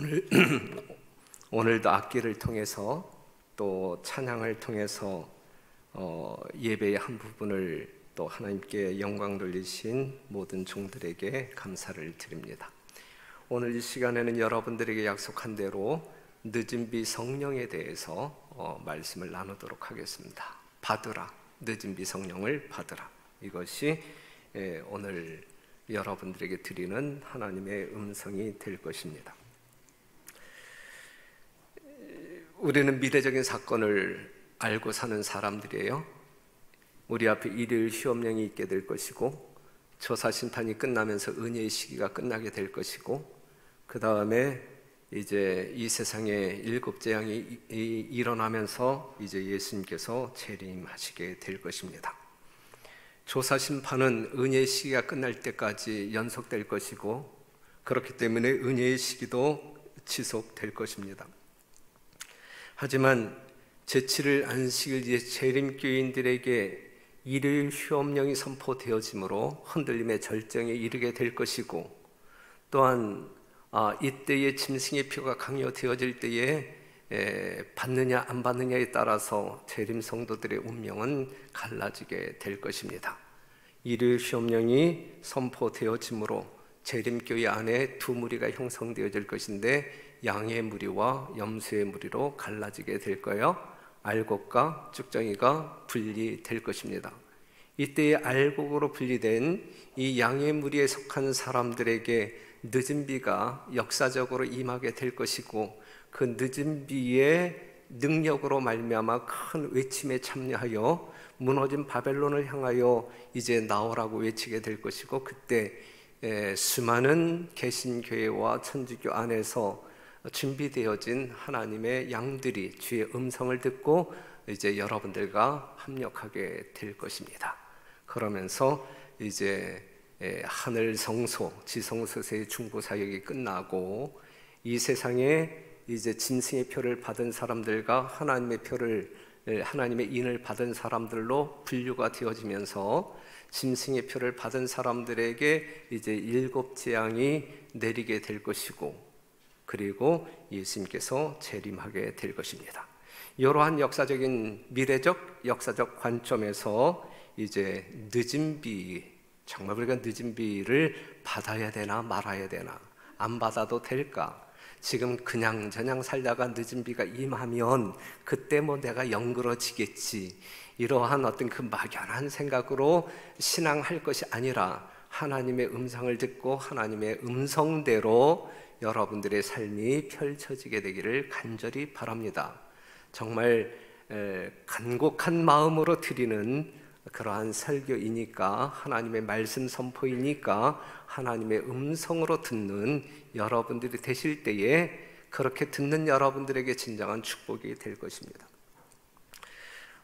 오늘 오늘도 악기를 통해서 또 찬양을 통해서 예배의 한 부분을 또 하나님께 영광 돌리신 모든 종들에게 감사를 드립니다. 오늘 이 시간에는 여러분들에게 약속한 대로 늦은 비 성령에 대해서 말씀을 나누도록 하겠습니다. 받으라, 늦은 비 성령을 받으라. 이것이 오늘 여러분들에게 드리는 하나님의 음성이 될 것입니다. 우리는 미래적인 사건을 알고 사는 사람들이에요. 우리 앞에 일요일 시험령이 있게 될 것이고, 조사심판이 끝나면서 은혜의 시기가 끝나게 될 것이고, 그 다음에 이제 이 세상에 일곱 재앙이 일어나면서 이제 예수님께서 재림하시게 될 것입니다. 조사심판은 은혜의 시기가 끝날 때까지 연속될 것이고, 그렇기 때문에 은혜의 시기도 지속될 것입니다. 하지만 제7일 안식일 이제 재림교인들에게 일요일 휴업령이 선포되어지므로 흔들림의 절정에 이르게 될 것이고, 또한 이때의 짐승의 표가 강요되어질 때에 받느냐 안 받느냐에 따라서 재림 성도들의 운명은 갈라지게 될 것입니다. 일요일 휴업령이 선포되어지므로 재림교회 안에 두 무리가 형성되어질 것인데, 양의 무리와 염소의 무리로 갈라지게 될 거예요. 알곡과 쭉정이가 분리될 것입니다. 이때의 알곡으로 분리된 이 양의 무리에 속한 사람들에게 늦은 비가 역사적으로 임하게 될 것이고, 그 늦은 비의 능력으로 말미암아 큰 외침에 참여하여 무너진 바벨론을 향하여 이제 나오라고 외치게 될 것이고, 그때 수많은 개신교회와 천주교 안에서 준비되어진 하나님의 양들이 주의 음성을 듣고 이제 여러분들과 합력하게 될 것입니다. 그러면서 이제 하늘 성소, 지성 서세의 중보 사역이 끝나고, 이 세상에 이제 짐승의 표를 받은 사람들과 하나님의 인을 받은 사람들로 분류가 되어지면서 짐승의 표를 받은 사람들에게 이제 일곱 재앙이 내리게 될 것이고, 그리고 예수님께서 재림하게 될 것입니다. 이러한 역사적인 미래적 역사적 관점에서 이제 늦은 비, 정말 우리가 늦은 비를 받아야 되나 말아야 되나, 안 받아도 될까? 지금 그냥 저냥 살다가 늦은 비가 임하면 그때 뭐 내가 영그러지겠지, 이러한 어떤 그 막연한 생각으로 신앙할 것이 아니라 하나님의 음성을 듣고 하나님의 음성대로 여러분들의 삶이 펼쳐지게 되기를 간절히 바랍니다. 정말 간곡한 마음으로 드리는 그러한 설교이니까, 하나님의 말씀 선포이니까 하나님의 음성으로 듣는 여러분들이 되실 때에 그렇게 듣는 여러분들에게 진정한 축복이 될 것입니다.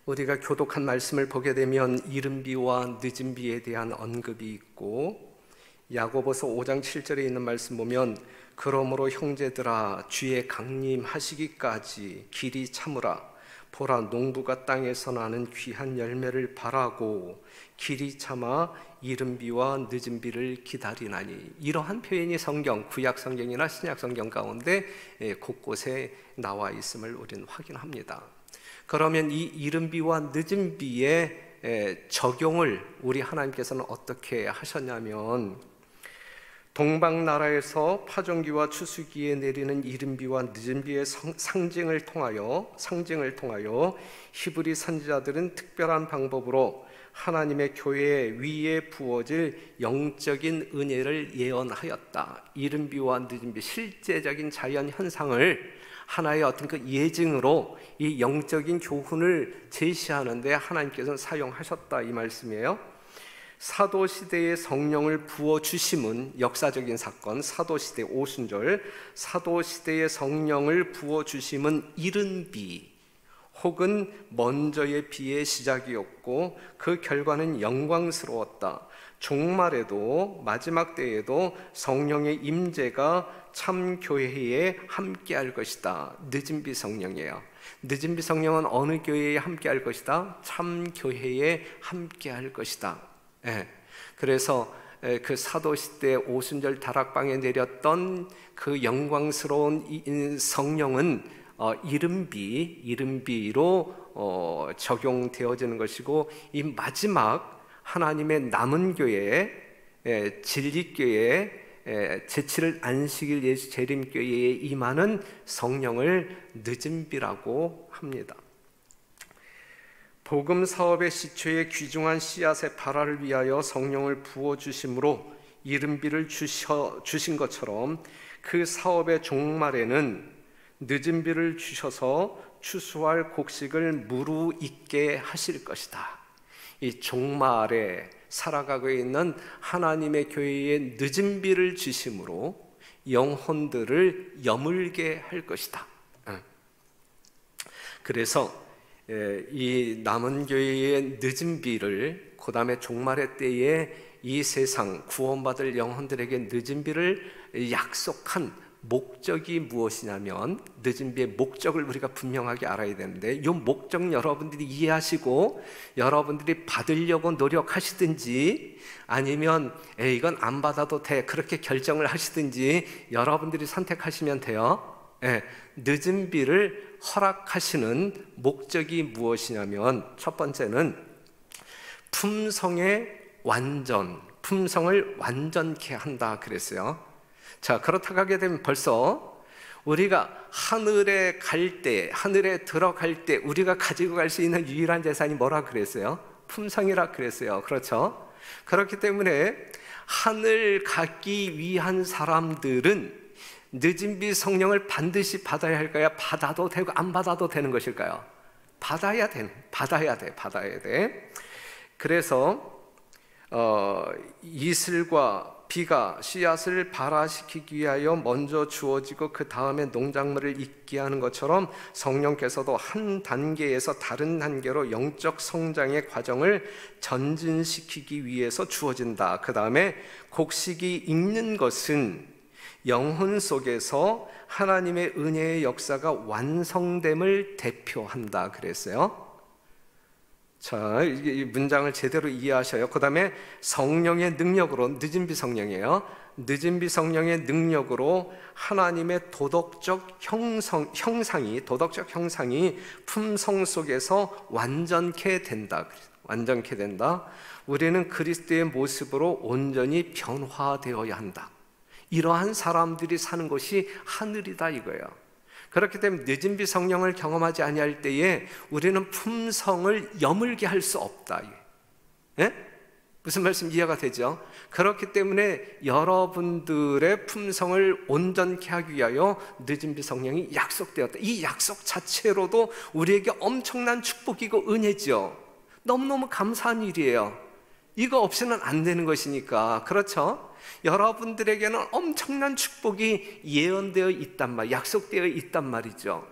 우리가 교독한 말씀을 보게 되면 이른 비와 늦은 비에 대한 언급이 있고, 야고보서 5장 7절에 있는 말씀 보면, 그러므로 형제들아 주의 강림하시기까지 길이 참으라. 보라, 농부가 땅에서 나는 귀한 열매를 바라고 길이 참아 이른 비와 늦은 비를 기다리나니. 이러한 표현이 성경, 구약 성경이나 신약 성경 가운데 곳곳에 나와 있음을 우리는 확인합니다. 그러면 이 이른 비와 늦은 비의 적용을 우리 하나님께서는 어떻게 하셨냐면, 동방나라에서 파종기와 추수기에 내리는 이른 비와 늦은 비의 상징을 통하여 히브리 선지자들은 특별한 방법으로 하나님의 교회 위에 부어질 영적인 은혜를 예언하였다. 이른 비와 늦은 비, 실제적인 자연 현상을 하나의 어떤 그 예증으로 이 영적인 교훈을 제시하는데 하나님께서는 사용하셨다, 이 말씀이에요. 사도시대의 성령을 부어주심은 역사적인 사건, 사도시대 오순절, 사도시대의 성령을 부어주심은 이른 비 혹은 먼저의 비의 시작이었고, 그 결과는 영광스러웠다. 종말에도, 마지막 때에도 성령의 임재가 참 교회에 함께할 것이다. 늦은 비 성령이에요. 늦은 비 성령은 어느 교회에 함께할 것이다? 참 교회에 함께할 것이다. 그래서 그 사도시대 오순절 다락방에 내렸던 그 영광스러운 성령은 이른비로 적용되어지는 것이고, 이 마지막 하나님의 남은 교회, 진리교회, 제7일 안식일 예수 재림교회에 임하는 성령을 늦은비라고 합니다. 복음 사업의 시초에 귀중한 씨앗의 발화를 위하여 성령을 부어주심으로 이른비를 주신 것처럼, 그 사업의 종말에는 늦은비를 주셔서 추수할 곡식을 무르익게 하실 것이다. 이 종말에 살아가고 있는 하나님의 교회에 늦은비를 주심으로 영혼들을 여물게 할 것이다. 그래서 이 남은 교회의 늦은비를, 그 다음에 종말의 때에 이 세상 구원받을 영혼들에게 늦은비를 약속한 목적이 무엇이냐면, 늦은비의 목적을 우리가 분명하게 알아야 되는데, 이 목적 여러분들이 이해하시고 여러분들이 받으려고 노력하시든지, 아니면 이건 안 받아도 돼 그렇게 결정을 하시든지 여러분들이 선택하시면 돼요. 늦은비를 허락하시는 목적이 무엇이냐면, 첫 번째는 품성을 완전케 한다 그랬어요. 자, 그렇다고 하게 되면 벌써 우리가 하늘에 갈 때, 하늘에 들어갈 때 우리가 가지고 갈 수 있는 유일한 재산이 뭐라 그랬어요? 품성이라 그랬어요. 그렇죠? 그렇기 때문에 하늘 가기 위한 사람들은 늦은비 성령을 반드시 받아야 할까요? 받아도 되고 안 받아도 되는 것일까요? 받아야 돼. 그래서 이슬과 비가 씨앗을 발화시키기 위하여 먼저 주어지고 그 다음에 농작물을 익게 하는 것처럼, 성령께서도 한 단계에서 다른 단계로 영적 성장의 과정을 전진시키기 위해서 주어진다. 그 다음에 곡식이 익는 것은 영혼 속에서 하나님의 은혜의 역사가 완성됨을 대표한다 그랬어요. 자, 이 문장을 제대로 이해하셔요. 그 다음에 성령의 능력으로, 늦은비 성령이에요. 늦은비 성령의 능력으로 하나님의 도덕적 형상이 품성 속에서 완전케 된다. 우리는 그리스도의 모습으로 온전히 변화되어야 한다. 이러한 사람들이 사는 것이 하늘이다 이거예요. 그렇기 때문에 늦은비 성령을 경험하지 아니할 때에 우리는 품성을 여물게 할 수 없다. 무슨 말씀 이해가 되죠? 그렇기 때문에 여러분들의 품성을 온전케 하기 위하여 늦은비 성령이 약속되었다. 이 약속 자체로도 우리에게 엄청난 축복이고 은혜죠. 너무너무 감사한 일이에요. 이거 없이는 안 되는 것이니까. 그렇죠? 여러분들에게는 엄청난 축복이 예언되어 있단 말, 약속되어 있단 말이죠.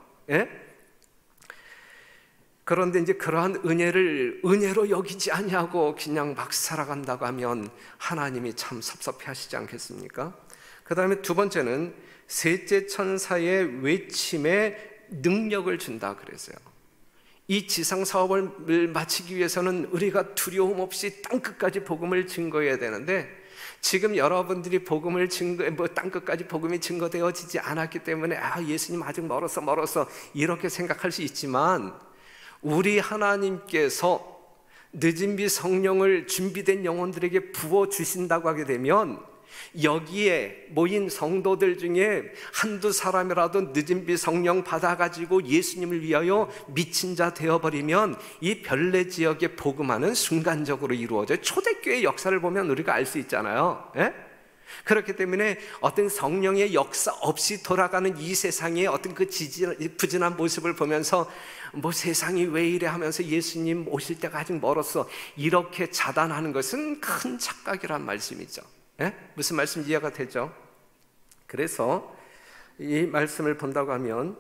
그런데 이제 그러한 은혜를 은혜로 여기지 아니하고 그냥 막 살아간다고 하면 하나님이 참 섭섭해하시지 않겠습니까? 그 다음에 두 번째는 셋째 천사의 외침에 능력을 준다 그랬어요. 이 지상 사업을 마치기 위해서는 우리가 두려움 없이 땅끝까지 복음을 증거해야 되는데, 지금 여러분들이 복음을 땅끝까지 복음이 증거되어지지 않았기 때문에 예수님 아직 멀었어 이렇게 생각할 수 있지만, 우리 하나님께서 늦은비 성령을 준비된 영혼들에게 부어주신다고 하게 되면, 여기에 모인 성도들 중에 한두 사람이라도 늦은비 성령 받아가지고 예수님을 위하여 미친 자 되어버리면 이 별내 지역에 복음화는 순간적으로 이루어져요. 초대교회 역사를 보면 우리가 알 수 있잖아요. 그렇기 때문에 어떤 성령의 역사 없이 돌아가는 이 세상의 어떤 그 부진한 모습을 보면서 세상이 왜 이래 하면서 예수님 오실 때가 아직 멀었어 이렇게 자단하는 것은 큰 착각이란 말씀이죠. 무슨 말씀 이해가 되죠? 그래서 이 말씀을 본다고 하면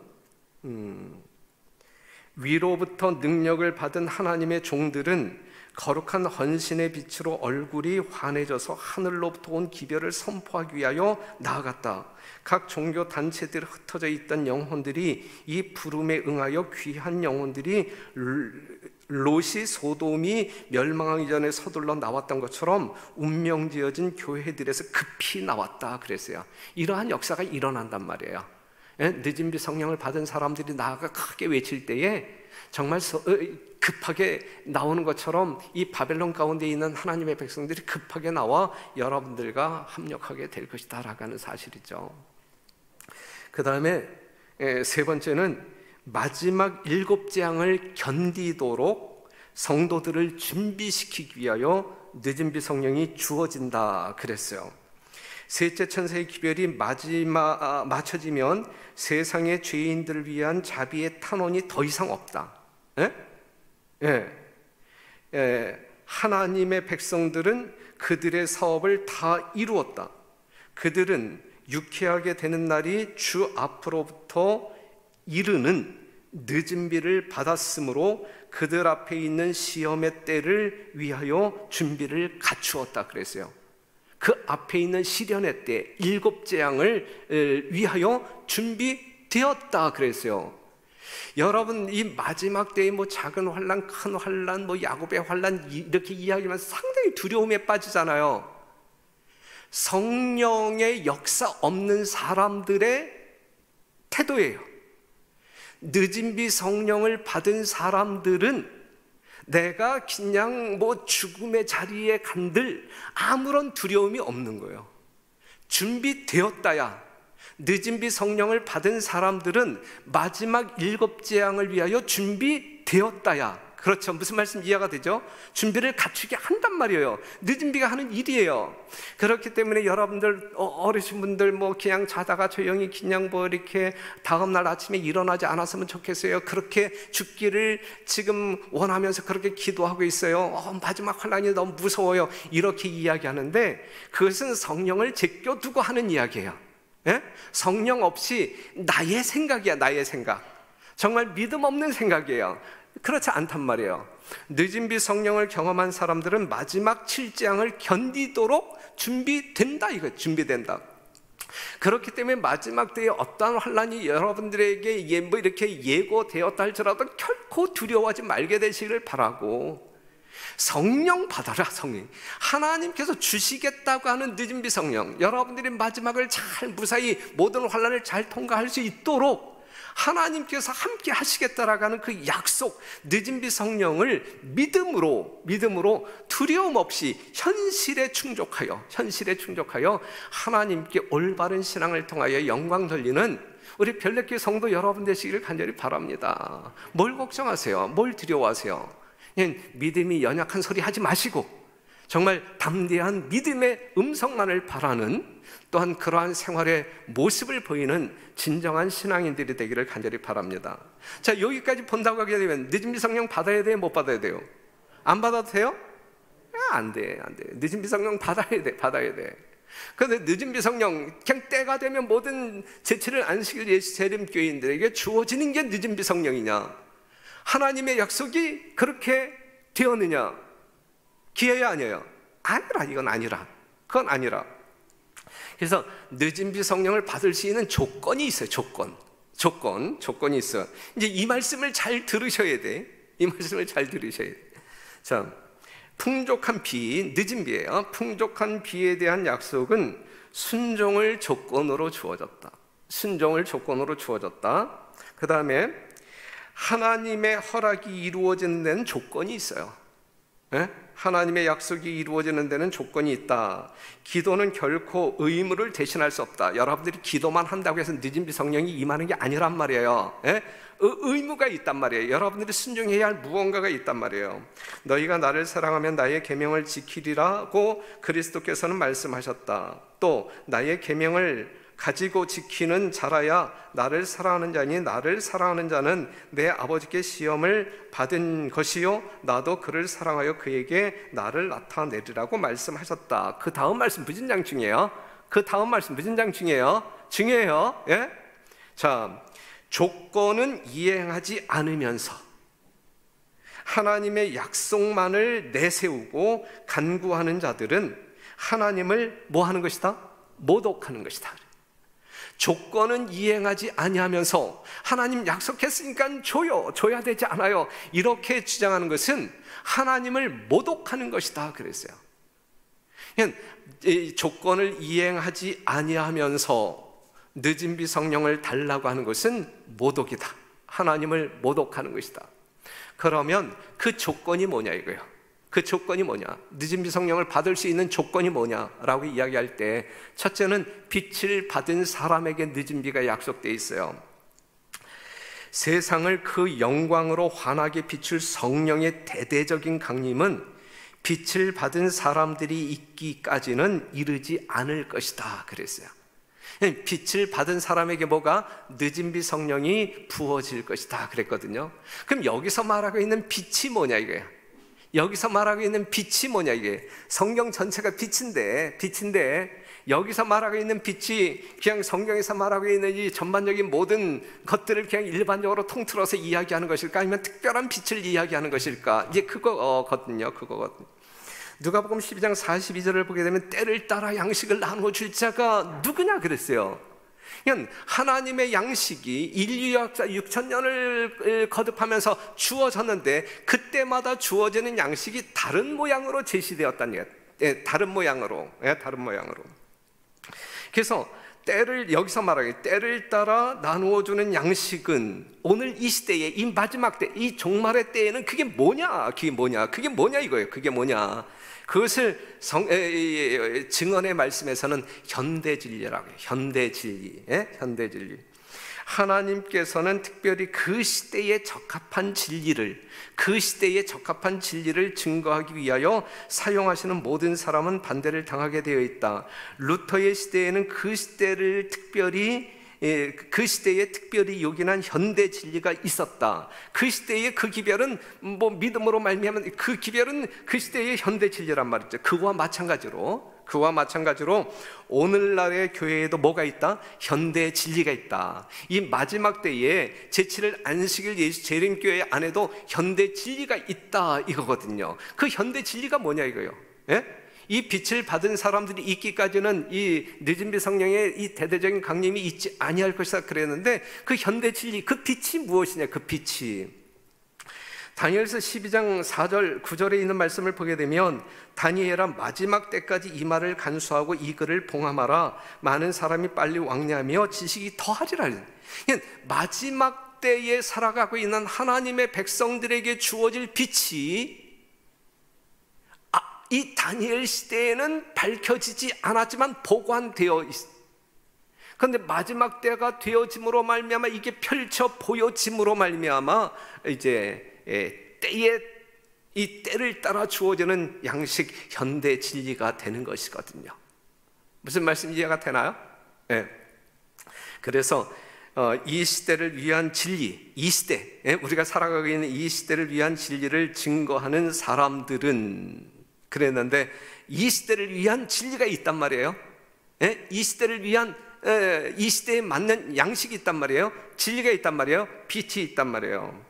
위로부터 능력을 받은 하나님의 종들은 거룩한 헌신의 빛으로 얼굴이 환해져서 하늘로부터 온 기별을 선포하기 위하여 나아갔다. 각 종교 단체들에 흩어져 있던 영혼들이 이 부름에 응하여 귀한 영혼들이 롯이 소돔이 멸망하기 전에 서둘러 나왔던 것처럼 운명지어진 교회들에서 급히 나왔다 그랬어요. 이러한 역사가 일어난단 말이에요. 늦은 비 성령을 받은 사람들이 나아가 크게 외칠 때에 정말 급하게 나오는 것처럼 이 바벨론 가운데 있는 하나님의 백성들이 급하게 나와 여러분들과 합력하게 될 것이다 라고 하는 사실이죠. 그 다음에 세 번째는 마지막 7 재앙을 견디도록 성도들을 준비시키기 위하여 늦은 비 성령이 주어진다 그랬어요. 셋째 천사의 기별이 맞춰지면 세상의 죄인들을 위한 자비의 탄원이 더 이상 없다. 하나님의 백성들은 그들의 사업을 다 이루었다. 그들은 유쾌하게 되는 날이 주 앞으로부터 이르는 늦은 비를 받았으므로 그들 앞에 있는 시험의 때를 위하여 준비를 갖추었다 그랬어요. 그 앞에 있는 시련의 때 7 재앙을 위하여 준비되었다 그랬어요. 여러분, 이 마지막 때에 작은 환난, 큰 환난, 야곱의 환난 이렇게 이야기하면서 상당히 두려움에 빠지잖아요. 성령의 역사 없는 사람들의 태도예요. 늦은 비 성령을 받은 사람들은 내가 그냥 죽음의 자리에 간들 아무런 두려움이 없는 거예요. 준비되었다야. 늦은 비 성령을 받은 사람들은 마지막 7 재앙을 위하여 준비되었다야. 그렇죠. 무슨 말씀 이해가 되죠? 준비를 갖추게 한단 말이에요. 늦은 비가 하는 일이에요. 그렇기 때문에 여러분들 어르신 분들 그냥 자다가 조용히 그냥 이렇게 다음날 아침에 일어나지 않았으면 좋겠어요. 그렇게 죽기를 지금 원하면서 그렇게 기도하고 있어요. 마지막 환난이 너무 무서워요. 이렇게 이야기하는데 그것은 성령을 제껴두고 하는 이야기예요. 성령 없이 나의 생각이야. 나의 생각. 정말 믿음 없는 생각이에요. 그렇지 않단 말이에요. 늦은 비 성령을 경험한 사람들은 마지막 7 재앙을 견디도록 준비된다. 이거 준비된다. 그렇기 때문에 마지막 때에 어떠한 환난이 여러분들에게 이렇게 예고되었다 할지라도 결코 두려워하지 말게 되시기를 바라고, 성령 받아라. 성령 하나님께서 주시겠다고 하는 늦은 비 성령, 여러분들이 마지막을 잘 무사히 모든 환난을 잘 통과할 수 있도록 하나님께서 함께 하시겠다라고 하는 그 약속, 늦은 비 성령을 믿음으로 두려움 없이 현실에 충족하여 하나님께 올바른 신앙을 통하여 영광 돌리는 우리 별내교회 성도 여러분 되시기를 간절히 바랍니다. 뭘 걱정하세요? 뭘 두려워하세요? 그냥 믿음이 연약한 소리 하지 마시고 정말 담대한 믿음의 음성만을 바라는, 또한 그러한 생활의 모습을 보이는 진정한 신앙인들이 되기를 간절히 바랍니다. 자, 여기까지 본다고 하게 되면 늦은 비 성령 받아야 돼요? 못 받아야 돼요? 안 받아도 돼요? 안 돼. 늦은 비 성령 받아야 돼. 그런데 늦은 비 성령 그냥 때가 되면 모든 제치를 안식일 예수 재림 교인들에게 주어지는 게 늦은 비 성령이냐? 하나님의 약속이 그렇게 되었느냐? 기회야 아니에요? 아니라. 이건 아니라. 그건 아니라. 그래서 늦은 비 성령을 받을 수 있는 조건이 있어요. 조건이 있어요. 이제 이 말씀을 잘 들으셔야 돼. 자, 풍족한 비, 늦은 비예요. 풍족한 비에 대한 약속은 순종을 조건으로 주어졌다. 그 다음에 하나님의 허락이 이루어지는 데는 조건이 있어요. 하나님의 약속이 이루어지는 데는 조건이 있다. 기도는 결코 의무를 대신할 수 없다. 여러분들이 기도만 한다고 해서 늦은 비 성령이 임하는 게 아니란 말이에요. 의무가 있단 말이에요. 여러분들이 순종해야 할 무언가가 있단 말이에요. 너희가 나를 사랑하면 나의 계명을 지키리라고 그리스도께서는 말씀하셨다. 또 나의 계명을 가지고 지키는 자라야 나를 사랑하는 자니, 나를 사랑하는 자는 내 아버지께 시험을 받은 것이요 나도 그를 사랑하여 그에게 나를 나타내리라고 말씀하셨다. 그 다음 말씀 무진장 중요해요. 중요해요. 예? 자, 조건은 이행하지 않으면서 하나님의 약속만을 내세우고 간구하는 자들은 하나님을 뭐 하는 것이다? 모독하는 것이다. 조건은 이행하지 아니하면서 하나님 약속했으니까 줘야 되지 않아요, 이렇게 주장하는 것은 하나님을 모독하는 것이다 그랬어요. 이 조건을 이행하지 아니하면서 늦은 비 성령을 달라고 하는 것은 모독이다, 하나님을 모독하는 것이다. 그러면 그 조건이 뭐냐 이거예요. 그 조건이 뭐냐, 늦은 비 성령을 받을 수 있는 조건이 뭐냐라고 이야기할 때, 첫째는 빛을 받은 사람에게 늦은 비가 약속되어 있어요. 세상을 그 영광으로 환하게 비출 성령의 대대적인 강림은 빛을 받은 사람들이 있기까지는 이르지 않을 것이다 그랬어요. 빛을 받은 사람에게 뭐가? 늦은 비 성령이 부어질 것이다 그랬거든요. 그럼 여기서 말하고 있는 빛이 뭐냐 이거예요. 여기서 말하고 있는 빛이 뭐냐 이게. 성경 전체가 빛인데 여기서 말하고 있는 빛이 그냥 성경에서 말하고 있는 이 전반적인 모든 것들을 그냥 일반적으로 통틀어서 이야기하는 것일까, 아니면 특별한 빛을 이야기하는 것일까? 이제 그거거든요. 누가복음 12장 42절을 보게 되면 때를 따라 양식을 나누어 줄 자가 누구냐 그랬어요. 그냥 하나님의 양식이 인류 역사 6,000년을 거듭하면서 주어졌는데, 그때마다 주어지는 양식이 다른 모양으로 제시되었다는 거예요. 다른 모양으로. 그래서 여기서 말하기 때를 따라 나누어주는 양식은 오늘 이 시대에, 이 마지막 때, 이 종말의 때에는 그게 뭐냐 이거예요. 그게 뭐냐. 그것을 증언의 말씀에서는 현대진리라고 해요. 현대진리. 하나님께서는 특별히 그 시대에 적합한 진리를, 증거하기 위하여 사용하시는 모든 사람은 반대를 당하게 되어 있다. 루터의 시대에는 그 시대에 특별히 요긴한 현대 진리가 있었다. 그 시대의 그 기별은 믿음으로 말미암은 그 기별은 그 시대의 현대 진리란 말이죠. 그와 마찬가지로 오늘날의 교회에도 뭐가 있다? 현대 진리가 있다. 이 마지막 때에 제7일 안식일 예수 재림교회 안에도 현대 진리가 있다 이거거든요. 그 현대 진리가 뭐냐 이거예요. 이 빛을 받은 사람들이 있기까지는 이 늦은 비 성령의 이 대대적인 강림이 있지 아니할 것이다 그랬는데, 그 현대 진리, 그 빛이 무엇이냐. 그 빛이 다니엘서 12장 4절 9절에 있는 말씀을 보게 되면, 다니엘아 마지막 때까지 이 말을 간수하고 이 글을 봉함하라. 많은 사람이 빨리 왕래하며 지식이 더하리라. 마지막 때에 살아가고 있는 하나님의 백성들에게 주어질 빛이 이 다니엘 시대에는 밝혀지지 않았지만 보관되어 있습니다. 그런데 마지막 때가 되어짐으로 말미암아, 이게 펼쳐 보여짐으로 말미암아 이제 이 때를 따라 주어지는 양식, 현대 진리가 되는 것이거든요. 무슨 말씀 이해가 되나요? 그래서 이 시대를 위한 진리, 이 시대, 우리가 살아가고 있는 이 시대를 위한 진리를 증거하는 사람들은 그랬는데, 이 시대를 위한 진리가 있단 말이에요. 이 시대를 위한 이 시대에 맞는 양식이 있단 말이에요. 진리가 있단 말이에요. 빛이 있단 말이에요.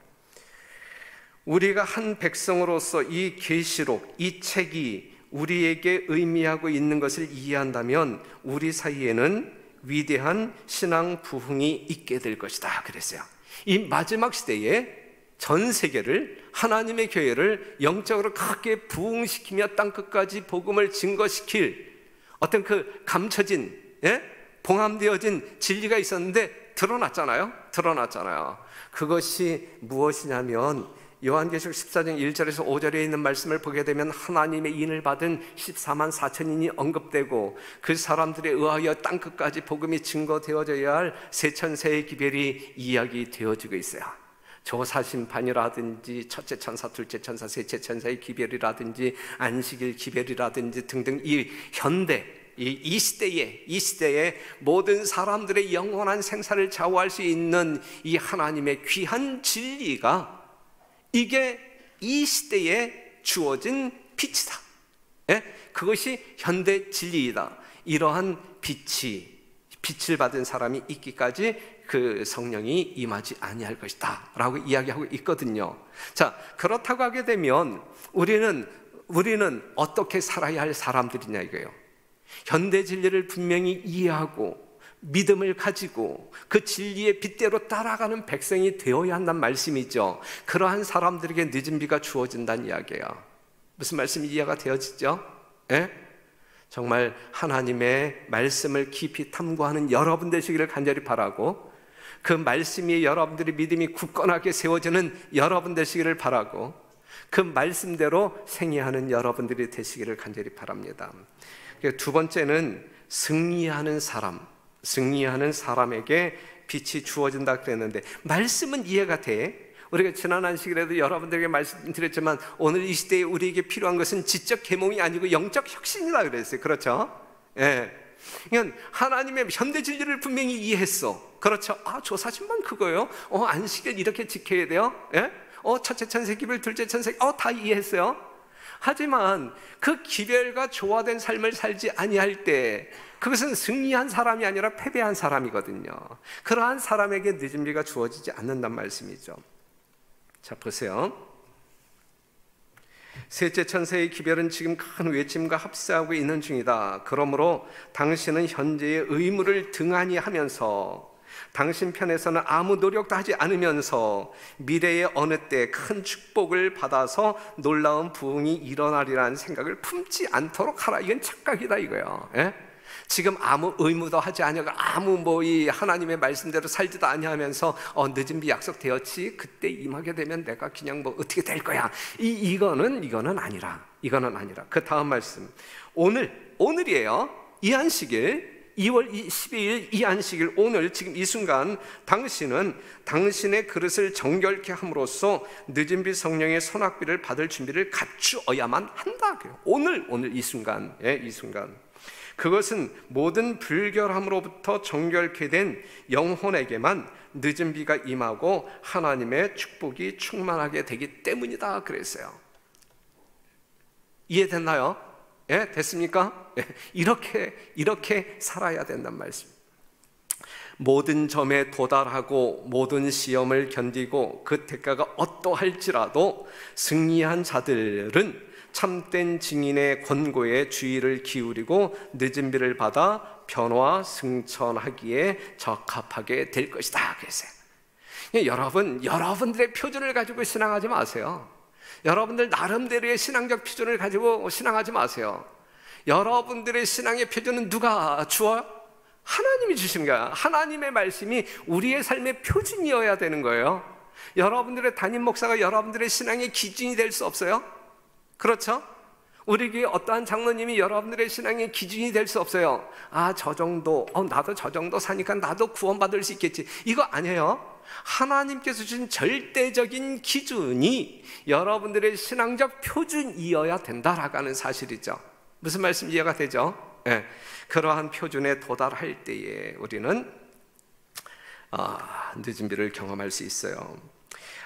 우리가 한 백성으로서 이 계시록, 이 책이 우리에게 의미하고 있는 것을 이해한다면 우리 사이에는 위대한 신앙 부흥이 있게 될 것이다 그랬어요. 이 마지막 시대에 전 세계를, 하나님의 교회를 영적으로 크게 부흥시키며 땅끝까지 복음을 증거시킬 어떤 그 감춰진, 봉함되어진 진리가 있었는데 드러났잖아요. 그것이 무엇이냐면, 요한계시록 14장 1절에서 5절에 있는 말씀을 보게 되면 하나님의 인을 받은 14만 4천인이 언급되고, 그 사람들에 의하여 땅끝까지 복음이 증거되어져야 할 세 천사의 기별이 이야기되어지고 있어요. 조사심판이라든지 첫째 천사, 둘째 천사, 셋째 천사의 기별이라든지 안식일 기별이라든지 등등, 이 현대, 이 시대에 모든 사람들의 영원한 생사를 좌우할 수 있는 이 하나님의 귀한 진리가, 이게 이 시대에 주어진 빛이다. 그것이 현대 진리이다. 이러한 빛을 받은 사람이 있기까지 그 성령이 임하지 아니할 것이다 라고 이야기하고 있거든요. 자, 그렇다고 하게 되면 우리는 어떻게 살아야 할 사람들이냐 이거예요. 현대 진리를 분명히 이해하고 믿음을 가지고 그 진리의 빛대로 따라가는 백성이 되어야 한다는 말씀이죠. 그러한 사람들에게 늦은 비가 주어진다는 이야기예요. 무슨 말씀이 이해가 되어지죠? 예? 정말 하나님의 말씀을 깊이 탐구하는 여러분 되시기를 간절히 바라고, 그 말씀이 여러분들의 믿음이 굳건하게 세워지는 여러분 되시기를 바라고, 그 말씀대로 생애하는 여러분들이 되시기를 간절히 바랍니다. 두 번째는 승리하는 사람, 승리하는 사람에게 빛이 주어진다 그랬는데, 말씀은 이해가 돼. 우리가 지난 안식일에도 여러분들에게 말씀드렸지만 오늘 이 시대에 우리에게 필요한 것은 지적 계몽이 아니고 영적 혁신이라 그랬어요. 그렇죠? 예. 그러니까 하나님의 현대 진리를 분명히 이해했어. 그렇죠? 아, 조사신만 그거예요? 안식일 이렇게 지켜야 돼요? 예? 첫째 천세기별, 둘째 천세기, 다 이해했어요. 하지만 그 기별과 조화된 삶을 살지 아니할 때 그것은 승리한 사람이 아니라 패배한 사람이거든요. 그러한 사람에게 늦은 비가 주어지지 않는단 말씀이죠. 자, 보세요. 셋째 천세의 기별은 지금 큰 외침과 합세하고 있는 중이다. 그러므로 당신은 현재의 의무를 등한히 하면서 당신 편에서는 아무 노력도 하지 않으면서 미래의 어느 때 큰 축복을 받아서 놀라운 부흥이 일어나리라는 생각을 품지 않도록 하라. 이건 착각이다 이거예요. 예? 지금 아무 의무도 하지 아니하고 아무 이 하나님의 말씀대로 살지도 아니하면서 늦은 비 약속되었지, 그때 임하게 되면 내가 그냥 어떻게 될 거야. 이거는 아니라. 그 다음 말씀. 오늘이에요. 이 안식일 2월 12일 이 안식일, 오늘 지금 이 순간 당신은 당신의 그릇을 정결케 함으로써 늦은 비 성령의 소낙비를 받을 준비를 갖추어야만 한다. 오늘 이 순간, 이 순간. 그것은 모든 불결함으로부터 정결케 된 영혼에게만 늦은 비가 임하고 하나님의 축복이 충만하게 되기 때문이다 그랬어요. 이해됐나요? 예, 됐습니까? 예, 이렇게 살아야 된단 말씀. 모든 점에 도달하고 모든 시험을 견디고 그 대가가 어떠할지라도 승리한 자들은 참된 증인의 권고에 주의를 기울이고 늦은 비를 받아 변화 승천하기에 적합하게 될 것이다 그랬어요. 여러분들의 표준을 가지고 신앙하지 마세요. 여러분들 나름대로의 신앙적 표준을 가지고 신앙하지 마세요. 여러분들의 신앙의 표준은 누가 주어요? 하나님이 주신 거야. 하나님의 말씀이 우리의 삶의 표준이어야 되는 거예요. 여러분들의 담임 목사가 여러분들의 신앙의 기준이 될 수 없어요? 그렇죠? 우리 교회 어떠한 장로님이 여러분들의 신앙의 기준이 될 수 없어요. 저 정도, 나도 저 정도 사니까 나도 구원받을 수 있겠지. 이거 아니에요. 하나님께서 주신 절대적인 기준이 여러분들의 신앙적 표준이어야 된다라고 하는 사실이죠. 무슨 말씀 이해가 되죠? 네. 그러한 표준에 도달할 때에 우리는 늦은 비를 경험할 수 있어요.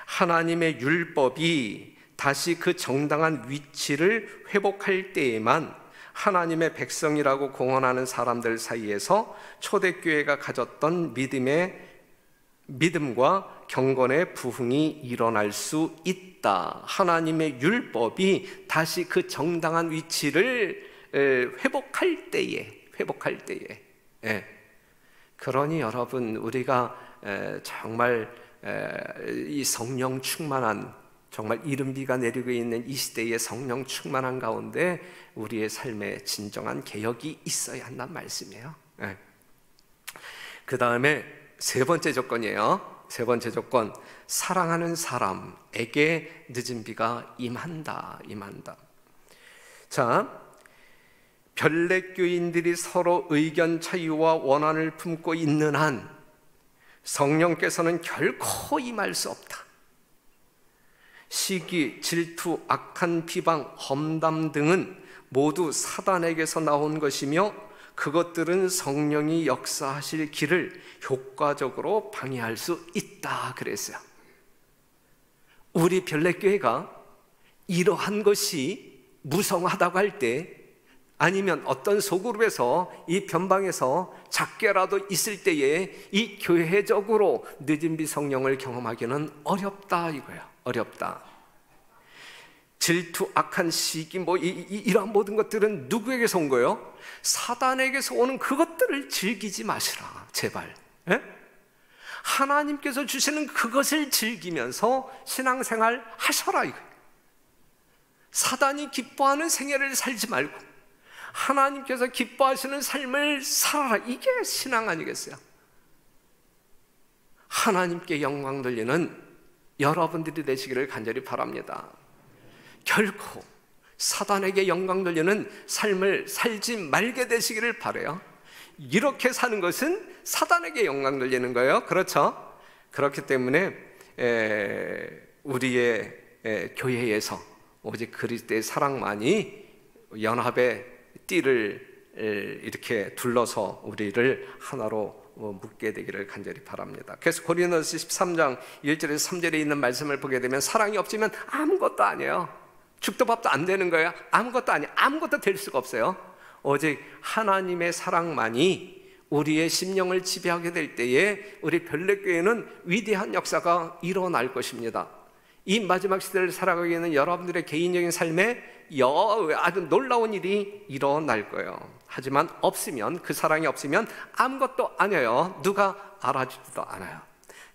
하나님의 율법이 다시 그 정당한 위치를 회복할 때에만 하나님의 백성이라고 공언하는 사람들 사이에서 초대교회가 가졌던 믿음과 경건의 부흥이 일어날 수 있다. 하나님의 율법이 다시 그 정당한 위치를 회복할 때에. 그러니 여러분, 우리가 정말 이 성령 충만한, 정말 이른 비가 내리고 있는 이 시대의 성령 충만한 가운데 우리의 삶에 진정한 개혁이 있어야 한다는 말씀이에요. 그 다음에 세 번째 조건이에요. 세 번째 조건, 사랑하는 사람에게 늦은 비가 임한다. 자, 별내교인들이 서로 의견 차이와 원한을 품고 있는 한 성령께서는 결코 임할 수 없다. 시기, 질투, 악한 비방, 험담 등은 모두 사단에게서 나온 것이며 그것들은 성령이 역사하실 길을 효과적으로 방해할 수 있다 그랬어요. 우리 별내교회가 이러한 것이 무성하다고 할 때, 아니면 어떤 소그룹에서 이 변방에서 작게라도 있을 때에 이 교회적으로 늦은 비 성령을 경험하기는 어렵다 이거야. 어렵다. 질투, 악한 시기, 이러한 모든 것들은 누구에게서 온 거예요? 사단에게서 오는 그것들을 즐기지 마시라, 제발. 예? 하나님께서 주시는 그것을 즐기면서 신앙생활 하셔라, 이거예요. 사단이 기뻐하는 생애를 살지 말고 하나님께서 기뻐하시는 삶을 살아라. 이게 신앙 아니겠어요? 하나님께 영광 돌리는 여러분들이 되시기를 간절히 바랍니다. 결코 사단에게 영광 돌리는 삶을 살지 말게 되시기를 바라요. 이렇게 사는 것은 사단에게 영광 돌리는 거예요. 그렇죠? 그렇기 때문에 우리의 교회에서 오직 그리스도의 사랑만이 연합의 띠를 이렇게 둘러서 우리를 하나로 묶게 되기를 간절히 바랍니다. 그래서 고린도서 13장 1절에서 3절에 있는 말씀을 보게 되면 사랑이 없으면 아무것도 아니에요. 죽도 밥도 안 되는 거예요. 아무것도 아니에요. 아무것도 될 수가 없어요. 오직 하나님의 사랑만이 우리의 심령을 지배하게 될 때에 우리 별내교회는 위대한 역사가 일어날 것입니다. 이 마지막 시대를 살아가게 되는 여러분들의 개인적인 삶에 아주 놀라운 일이 일어날 거예요. 하지만 없으면, 그 사랑이 없으면 아무것도 아니에요. 누가 알아주지도 않아요.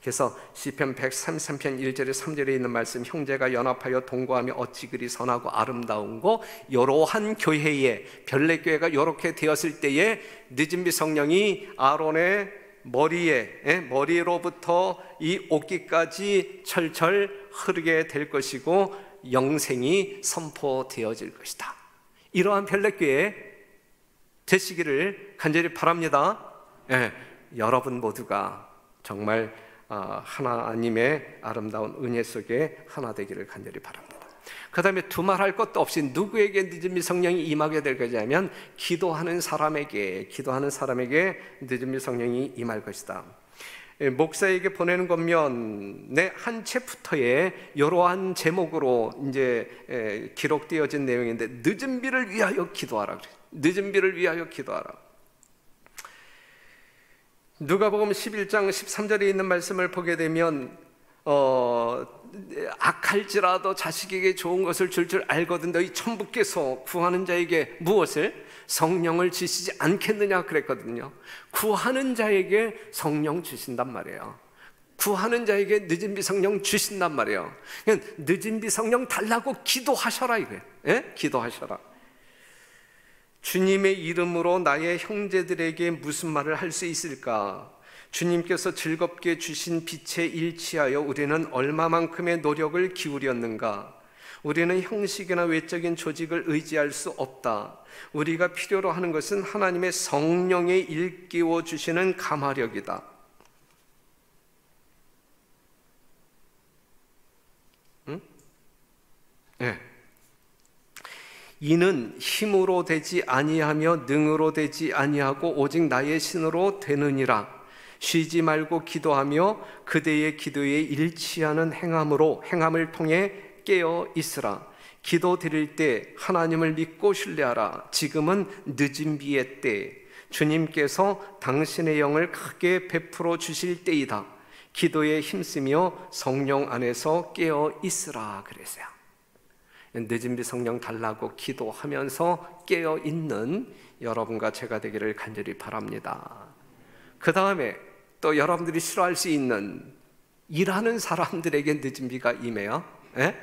그래서 시편 133편 1절에 3절에 있는 말씀, 형제가 연합하여 동거하며 어찌 그리 선하고 아름다운고, 이러한 교회에, 별내교회가 이렇게 되었을 때에 늦은비 성령이 아론의 머리로부터 이 옷깃까지 철철 흐르게 될 것이고 영생이 선포되어질 것이다. 이러한 별내교회 되시기를 간절히 바랍니다. 여러분 모두가 정말 하나님의 아름다운 은혜 속에 하나 되기를 간절히 바랍니다. 그 다음에 두말할 것도 없이 누구에게 늦은비 성령이 임하게 될 것이냐면 기도하는 사람에게 늦은비 성령이 임할 것이다. 목사에게 보내는 권면의 한 챕터에 이러한 제목으로 이제 기록되어진 내용인데, 늦은비를 위하여 기도하라. 늦은비를 위하여 기도하라. 누가복음 11장 13절에 있는 말씀을 보게 되면 악할지라도 자식에게 좋은 것을 줄 알거든 너희 천부께서 구하는 자에게 무엇을? 성령을 주시지 않겠느냐 그랬거든요. 구하는 자에게 성령 주신단 말이에요. 구하는 자에게 늦은비 성령 주신단 말이에요. 그냥 늦은비 성령 달라고 기도하셔라 이거예요. 예? 기도하셔라. 주님의 이름으로 나의 형제들에게 무슨 말을 할 수 있을까? 주님께서 즐겁게 주신 빛에 일치하여 우리는 얼마만큼의 노력을 기울였는가? 우리는 형식이나 외적인 조직을 의지할 수 없다. 우리가 필요로 하는 것은 하나님의 성령에 일깨워 주시는 감화력이다. 응? 네. 이는 힘으로 되지 아니하며 능으로 되지 아니하고 오직 나의 신으로 되느니라. 쉬지 말고 기도하며 그대의 기도에 일치하는 행함을 통해 깨어 있으라. 기도 드릴 때 하나님을 믿고 신뢰하라. 지금은 늦은 비의 때, 주님께서 당신의 영을 크게 베풀어 주실 때이다. 기도에 힘쓰며 성령 안에서 깨어 있으라 그랬어요. 늦은 비 성령 달라고 기도하면서 깨어 있는 여러분과 제가 되기를 간절히 바랍니다. 그 다음에 또 여러분들이 싫어할 수 있는 일하는 사람들에게 늦은 비가 임해요. 예?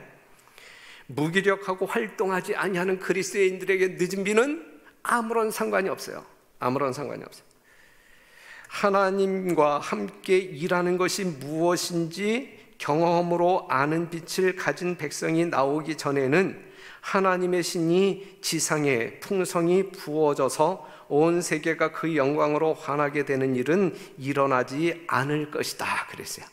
무기력하고 활동하지 아니하는 그리스도인들에게 늦은 비는 아무런 상관이 없어요. 아무런 상관이 없어요. 하나님과 함께 일하는 것이 무엇인지 경험으로 아는 빛을 가진 백성이 나오기 전에는 하나님의 신이 지상에 풍성히 부어져서 온 세계가 그 영광으로 환하게 되는 일은 일어나지 않을 것이다 그랬어요.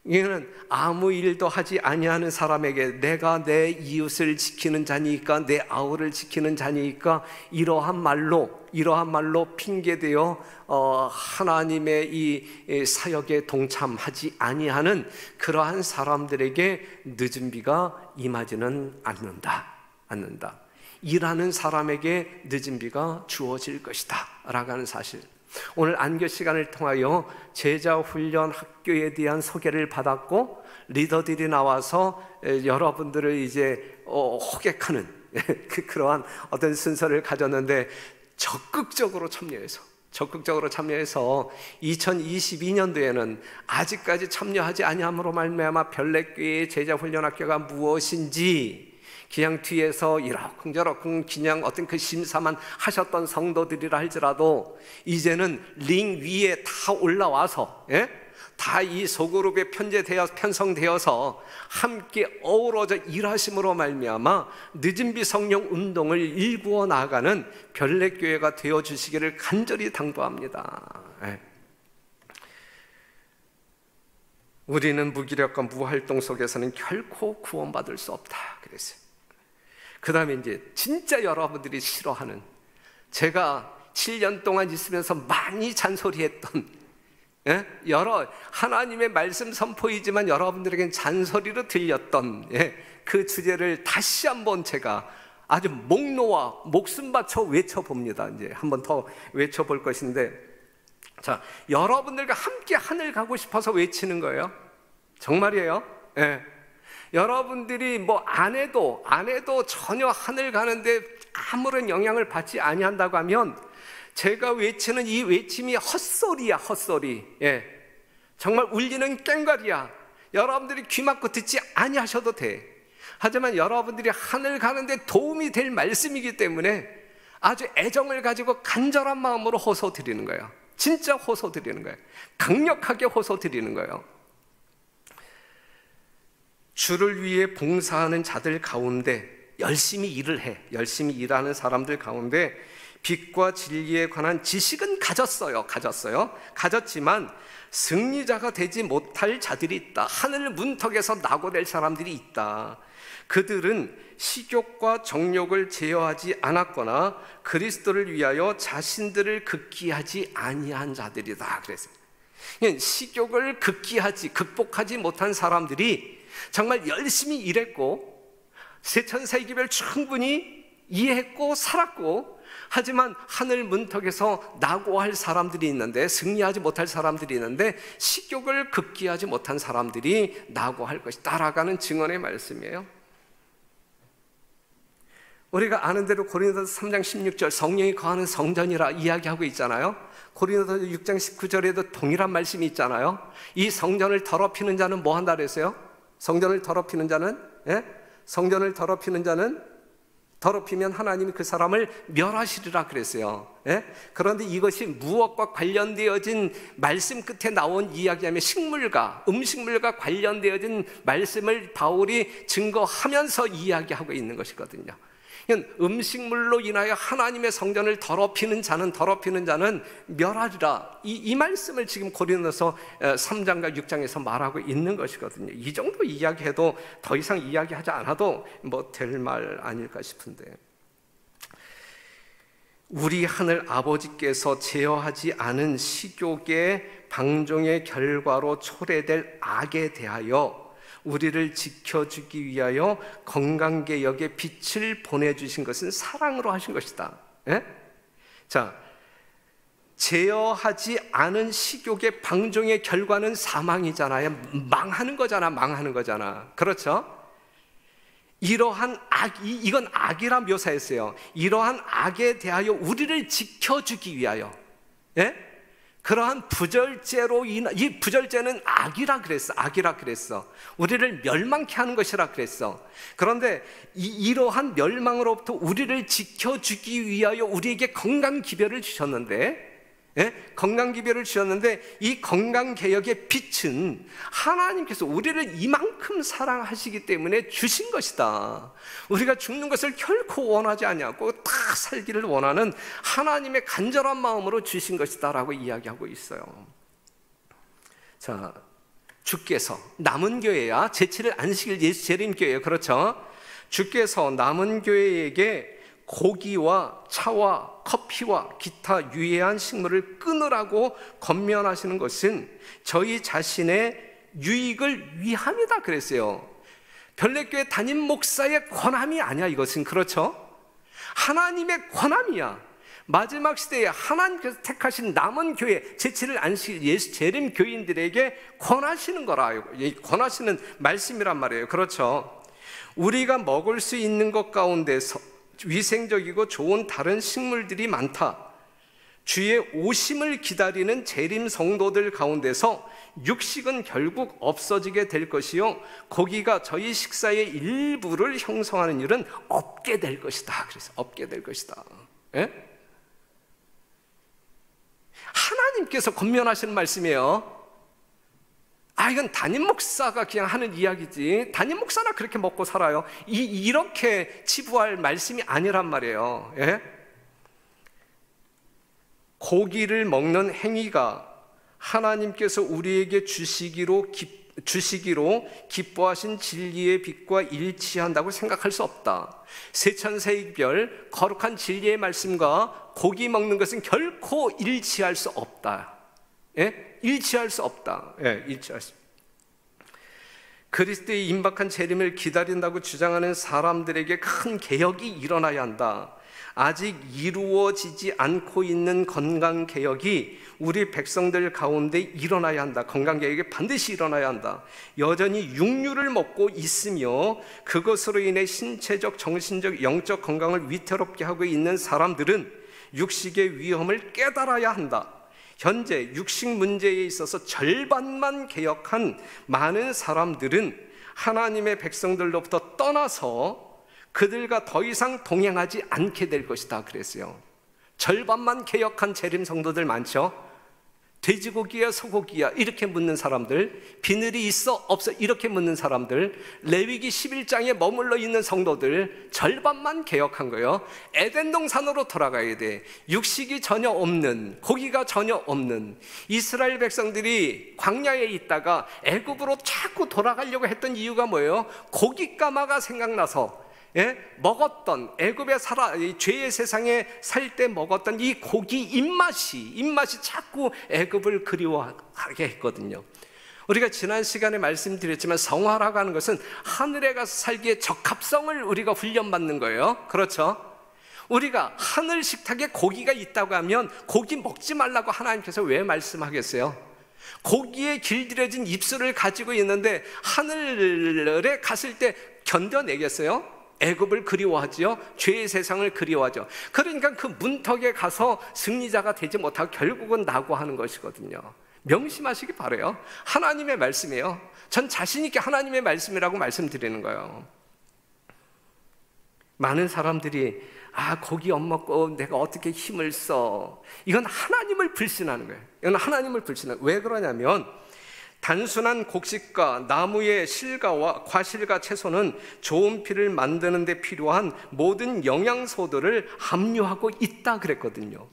이거는 아무 일도 하지 아니하는 사람에게 내가 내 이웃을 지키는 자니까, 내 아우를 지키는 자니까 이러한 말로 핑계대어 하나님의 이 사역에 동참하지 아니하는 그러한 사람들에게 늦은 비가 임하지는 않는다. 일하는 사람에게 늦은 비가 주어질 것이다 라고 하는 사실, 오늘 안교 시간을 통하여 제자훈련 학교에 대한 소개를 받았고 리더들이 나와서 여러분들을 이제 호객하는 그러한 어떤 순서를 가졌는데 적극적으로 참여해서 2022년도에는 아직까지 참여하지 아니함으로 말미암아 별내교회의 제자훈련학교가 무엇인지 그냥 뒤에서 이러쿵저러쿵 그냥 어떤 그 심사만 하셨던 성도들이라 할지라도 이제는 링 위에 다 올라와서 다 이 소그룹에 편성되어서 함께 어우러져 일하심으로 말미암아 늦은비 성령 운동을 일구어 나아가는 별내교회가 되어주시기를 간절히 당부합니다. 우리는 무기력과 무활동 속에서는 결코 구원받을 수 없다 그랬어요. 그 다음에 이제 진짜 여러분들이 싫어하는, 제가 7년 동안 있으면서 많이 잔소리했던 여러 하나님의 말씀 선포이지만 여러분들에겐 잔소리로 들렸던 그 주제를 다시 한번 제가 아주 목 놓아 목숨 바쳐 외쳐봅니다. 이제 한번 더 외쳐볼 것인데, 자, 여러분들과 함께 하늘 가고 싶어서 외치는 거예요. 정말이에요. 여러분들이 뭐 안 해도 전혀 하늘 가는데 아무런 영향을 받지 아니한다고 하면 제가 외치는 이 외침이 헛소리야, 헛소리. 정말 울리는 꽹과리야. 여러분들이 귀 막고 듣지 아니하셔도 돼. 하지만 여러분들이 하늘 가는데 도움이 될 말씀이기 때문에 아주 애정을 가지고 간절한 마음으로 호소드리는 거예요. 진짜 호소드리는 거예요. 강력하게 호소드리는 거예요. 주를 위해 봉사하는 자들 가운데 열심히 일을 해. 열심히 일하는 사람들 가운데 빛과 진리에 관한 지식은 가졌지만 승리자가 되지 못할 자들이 있다. 하늘 문턱에서 낙오될 사람들이 있다. 그들은 식욕과 정욕을 제어하지 않았거나 그리스도를 위하여 자신들을 극기하지 아니한 자들이다 그랬어요. 식욕을 극복하지 못한 사람들이 정말 열심히 일했고 세천세기별 충분히 이해했고 살았고, 하지만 하늘 문턱에서 낙오할 사람들이 있는데, 승리하지 못할 사람들이 있는데 식욕을 극기하지 못한 사람들이 낙오할 것이다 라는 증언의 말씀이에요. 우리가 아는 대로 고린도서 3장 16절 성령이 거하는 성전이라 이야기하고 있잖아요. 고린도서 6장 19절에도 동일한 말씀이 있잖아요. 이 성전을 더럽히는 자는 뭐 한다 그랬어요? 성전을 더럽히는 자는 더럽히면 하나님이 그 사람을 멸하시리라 그랬어요. 그런데 이것이 무엇과 관련되어진 말씀 끝에 나온 이야기하면 음식물과 관련되어진 말씀을 바울이 증거하면서 이야기하고 있는 것이거든요. 음식물로 인하여 하나님의 성전을 더럽히는 자는 멸하리라, 이 말씀을 지금 고린도서 3장과 6장에서 말하고 있는 것이거든요. 이 정도 이야기해도 더 이상 이야기하지 않아도 뭐 될 말 아닐까 싶은데, 우리 하늘 아버지께서 제어하지 않은 식욕의 방종의 결과로 초래될 악에 대하여 우리를 지켜주기 위하여 건강개혁의 빛을 보내주신 것은 사랑으로 하신 것이다. 자, 제어하지 않은 식욕의 방종의 결과는 사망이잖아요. 망하는 거잖아. 그렇죠? 이러한 이건 악이라 묘사했어요. 이러한 악에 대하여 우리를 지켜주기 위하여, 그러한 부절제로 이 부절제는 악이라 그랬어. 우리를 멸망케 하는 것이라 그랬어. 그런데 이러한 멸망으로부터 우리를 지켜주기 위하여 우리에게 건강기별을 주셨는데, 이 건강개혁의 빛은 하나님께서 우리를 이만큼 사랑하시기 때문에 주신 것이다. 우리가 죽는 것을 결코 원하지 않냐고 다 살기를 원하는 하나님의 간절한 마음으로 주신 것이다 라고 이야기하고 있어요. 자, 주께서 남은 교회야, 제7일 안식일 예수 재림교회예요. 그렇죠? 주께서 남은 교회에게 고기와 차와 커피와 기타 유해한 식물을 끊으라고 권면하시는 것은 저희 자신의 유익을 위함이다 그랬어요. 별내교회 담임 목사의 권함이 아니야. 이것은, 그렇죠? 하나님의 권함이야. 마지막 시대에 하나님께서 택하신 남은 교회, 제7일 안식 예수 재림 교인들에게 권하시는 거라, 권하시는 말씀이란 말이에요. 그렇죠? 우리가 먹을 수 있는 것 가운데서 위생적이고 좋은 다른 식물들이 많다. 주의 오심을 기다리는 재림 성도들 가운데서 육식은 결국 없어지게 될 것이요, 고기가 저희 식사의 일부를 형성하는 일은 없게 될 것이다. 그래서 없게 될 것이다. 예? 하나님께서 권면하시는 말씀이에요. 이건 담임 목사가 그냥 하는 이야기지, 담임 목사나 그렇게 먹고 살아요, 이렇게 치부할 말씀이 아니란 말이에요. 예? 고기를 먹는 행위가 하나님께서 우리에게 주시기로 기뻐하신 진리의 빛과 일치한다고 생각할 수 없다. 세천세익별 거룩한 진리의 말씀과 고기 먹는 것은 결코 일치할 수 없다. 예? 일치할 수 없다. 예, 일치할 수. 그리스도의 임박한 재림을 기다린다고 주장하는 사람들에게 큰 개혁이 일어나야 한다. 아직 이루어지지 않고 있는 건강개혁이 우리 백성들 가운데 일어나야 한다. 건강개혁이 반드시 일어나야 한다. 여전히 육류를 먹고 있으며 그것으로 인해 신체적, 정신적, 영적 건강을 위태롭게 하고 있는 사람들은 육식의 위험을 깨달아야 한다. 현재 육식 문제에 있어서 절반만 개혁한 많은 사람들은 하나님의 백성들로부터 떠나서 그들과 더 이상 동행하지 않게 될 것이다 그랬어요. 절반만 개혁한 재림 성도들 많죠? 돼지고기야 소고기야 이렇게 묻는 사람들, 비늘이 있어 없어 이렇게 묻는 사람들, 레위기 11장에 머물러 있는 성도들 절반만 개혁한 거예요. 에덴 동산으로 돌아가야 돼. 육식이 전혀 없는, 고기가 전혀 없는 이스라엘 백성들이 광야에 있다가 애굽으로 자꾸 돌아가려고 했던 이유가 뭐예요? 고기 까마가 생각나서, 예? 먹었던, 애굽에 죄의 세상에 살 때 먹었던 이 고기 입맛이 자꾸 애굽을 그리워하게 했거든요. 우리가 지난 시간에 말씀드렸지만 성화라고 하는 것은 하늘에 가서 살기에 적합성을 우리가 훈련받는 거예요. 그렇죠? 우리가 하늘 식탁에 고기가 있다고 하면 고기 먹지 말라고 하나님께서 왜 말씀하겠어요? 고기에 길들여진 입술을 가지고 있는데 하늘에 갔을 때 견뎌내겠어요? 애굽을 그리워하지요. 죄의 세상을 그리워하죠. 그러니까 그 문턱에 가서 승리자가 되지 못하고 결국은 낙오하는 것이거든요. 명심하시기 바라요. 하나님의 말씀이에요. 전 자신 있게 하나님의 말씀이라고 말씀드리는 거예요. 많은 사람들이 고기 안 먹고 내가 어떻게 힘을 써, 이건 하나님을 불신하는 거예요. 이건 하나님을 불신하는 거예요. 왜 그러냐면 단순한 곡식과 나무의 실과와 과실과 채소는 좋은 피를 만드는 데 필요한 모든 영양소들을 함유하고 있다 그랬거든요.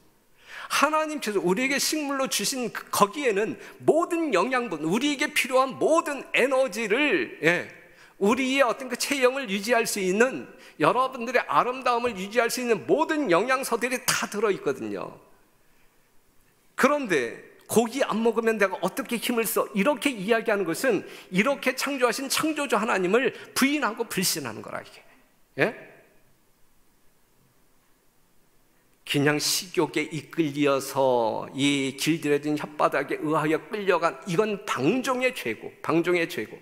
하나님께서 우리에게 식물로 주신 거기에는 모든 영양분, 우리에게 필요한 모든 에너지를, 우리의 어떤 그 체형을 유지할 수 있는, 여러분들의 아름다움을 유지할 수 있는 모든 영양소들이 다 들어있거든요. 그런데 고기 안 먹으면 내가 어떻게 힘을 써? 이렇게 이야기하는 것은 이렇게 창조하신 창조주 하나님을 부인하고 불신하는 거라, 이게. 예? 그냥 식욕에 이끌려서 이 길들여진 혓바닥에 의하여 끌려간, 이건 방종의 죄고, 방종의 죄고.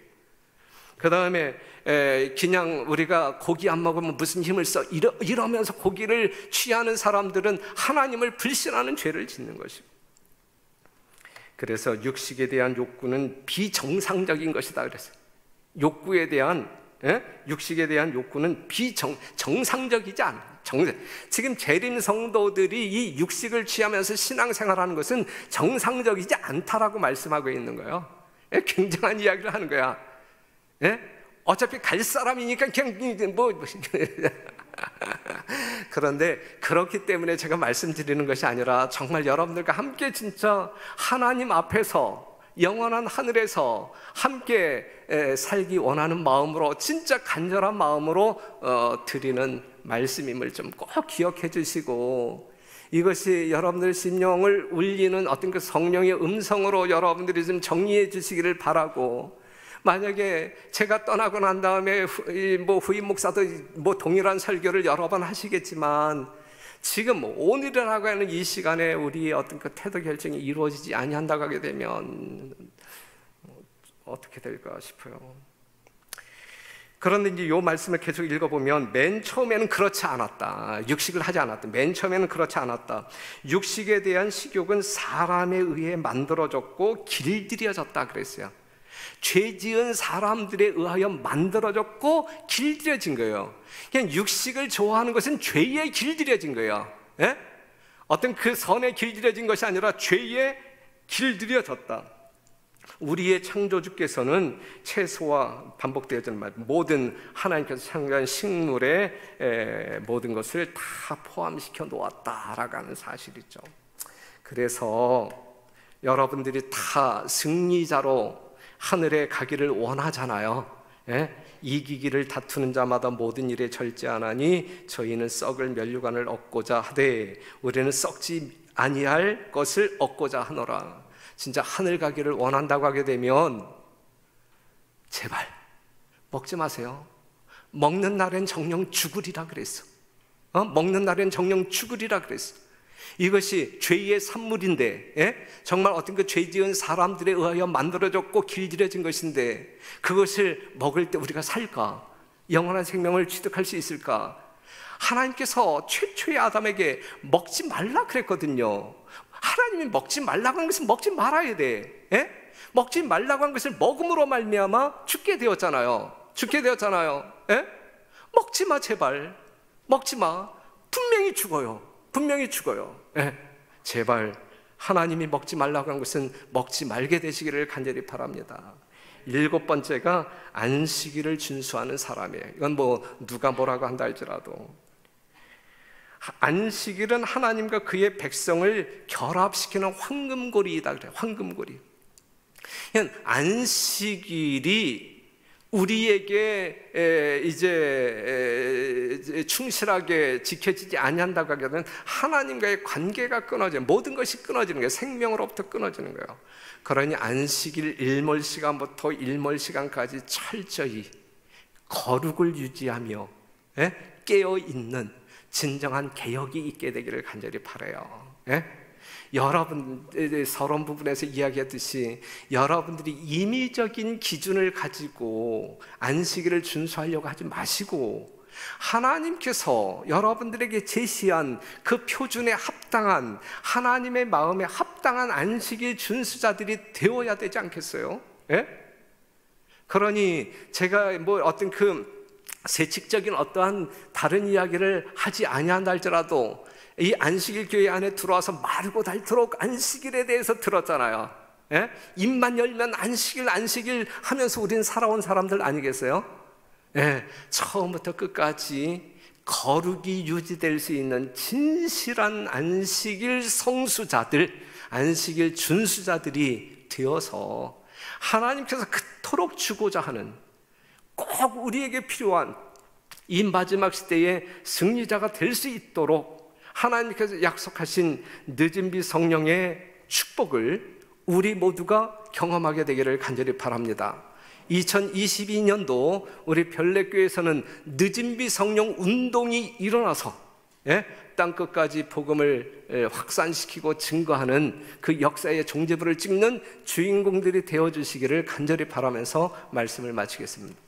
그 다음에 그냥 우리가 고기 안 먹으면 무슨 힘을 써? 이러면서 고기를 취하는 사람들은 하나님을 불신하는 죄를 짓는 것이고. 그래서 육식에 대한 욕구는 비정상적인 것이다 그랬어요. 욕구에 대한, 육식에 대한 욕구는 정상적이지 않아. 지금 재림 성도들이 이 육식을 취하면서 신앙생활하는 것은 정상적이지 않다라고 말씀하고 있는 거예요. 굉장한 이야기를 하는 거야. 어차피 갈 사람이니까 그냥 그런데 그렇기 때문에 제가 말씀드리는 것이 아니라 정말 여러분들과 함께 진짜 하나님 앞에서 영원한 하늘에서 함께 살기 원하는 마음으로, 진짜 간절한 마음으로 드리는 말씀임을 좀 꼭 기억해 주시고, 이것이 여러분들 심령을 울리는 어떤 그 성령의 음성으로 여러분들이 좀 정리해 주시기를 바라고, 만약에 제가 떠나고 난 다음에 후임 목사도 동일한 설교를 여러 번 하시겠지만, 지금 오늘이라고 하는 이 시간에 우리의 어떤 그 태도 결정이 이루어지지 아니한다고 하게 되면 어떻게 될까 싶어요. 그런데 이제 이 말씀을 계속 읽어보면 맨 처음에는 그렇지 않았다. 육식을 하지 않았다. 맨 처음에는 그렇지 않았다. 육식에 대한 식욕은 사람에 의해 만들어졌고 길들여졌다 그랬어요. 죄 지은 사람들에 의하여 만들어졌고 길들여진 거예요. 그냥 육식을 좋아하는 것은 죄에 길들여진 거예요. 예? 어떤 그 선에 길들여진 것이 아니라 죄에 길들여졌다. 우리의 창조주께서는 채소와 반복되어지는 말, 모든 하나님께서 창조한 식물의 모든 것을 다 포함시켜 놓았다라고 하는 사실이죠. 그래서 여러분들이 다 승리자로 하늘에 가기를 원하잖아요. 예? 이기기를 다투는 자마다 모든 일에 절제하나니 저희는 썩을 면류관을 얻고자 하되 우리는 썩지 아니할 것을 얻고자 하노라. 진짜 하늘 가기를 원한다고 하게 되면 제발 먹지 마세요. 먹는 날엔 정령 죽으리라 그랬어. 먹는 날엔 정령 죽으리라 그랬어. 이것이 죄의 산물인데, 예? 정말 어떤 그 죄 지은 사람들에 의하여 만들어졌고 길들여진 것인데 그것을 먹을 때 우리가 살까? 영원한 생명을 취득할 수 있을까? 하나님께서 최초의 아담에게 먹지 말라 그랬거든요. 하나님이 먹지 말라고 한 것은 먹지 말아야 돼. 예? 먹지 말라고 한 것을 먹음으로 말미암아 죽게 되었잖아요. 죽게 되었잖아요. 예? 먹지 마, 제발. 먹지 마. 분명히 죽어요. 분명히 죽어요. 예? 제발 하나님이 먹지 말라고 한 것은 먹지 말게 되시기를 간절히 바랍니다. 7번째가 안식일을 준수하는 사람이에요. 이건 누가 뭐라고 한다 할지라도 안식일은 하나님과 그의 백성을 결합시키는 황금고리이다 그래요. 황금고리. 안식일이 우리에게 이제 충실하게 지켜지지 아니한다고 하게 되면 하나님과의 관계가 끊어져요. 모든 것이 끊어지는 거예요. 생명으로부터 끊어지는 거예요. 그러니 안식일 일몰 시간부터 일몰 시간까지 철저히 거룩을 유지하며 깨어있는 진정한 개혁이 있게 되기를 간절히 바라요. 여러분 서론 부분에서 이야기했듯이 여러분들이 임의적인 기준을 가지고 안식일을 준수하려고 하지 마시고 하나님께서 여러분들에게 제시한 그 표준에 합당한 하나님의 마음에 합당한 안식일 준수자들이 되어야 되지 않겠어요? 그러니 제가 어떤 그 세칙적인 어떠한 다른 이야기를 하지 아니한다 할지라도 이 안식일 교회 안에 들어와서 마르고 닳도록 안식일에 대해서 들었잖아요. 입만 열면 안식일 하면서 우리는 살아온 사람들 아니겠어요? 처음부터 끝까지 거룩이 유지될 수 있는 진실한 안식일 성수자들, 안식일 준수자들이 되어서 하나님께서 그토록 주고자 하는 꼭 우리에게 필요한 이 마지막 시대의 승리자가 될 수 있도록 하나님께서 약속하신 늦은 비 성령의 축복을 우리 모두가 경험하게 되기를 간절히 바랍니다. 2022년도 우리 별내교회에서는 늦은 비 성령 운동이 일어나서 땅끝까지 복음을 확산시키고 증거하는 그 역사의 종지부를 찍는 주인공들이 되어주시기를 간절히 바라면서 말씀을 마치겠습니다.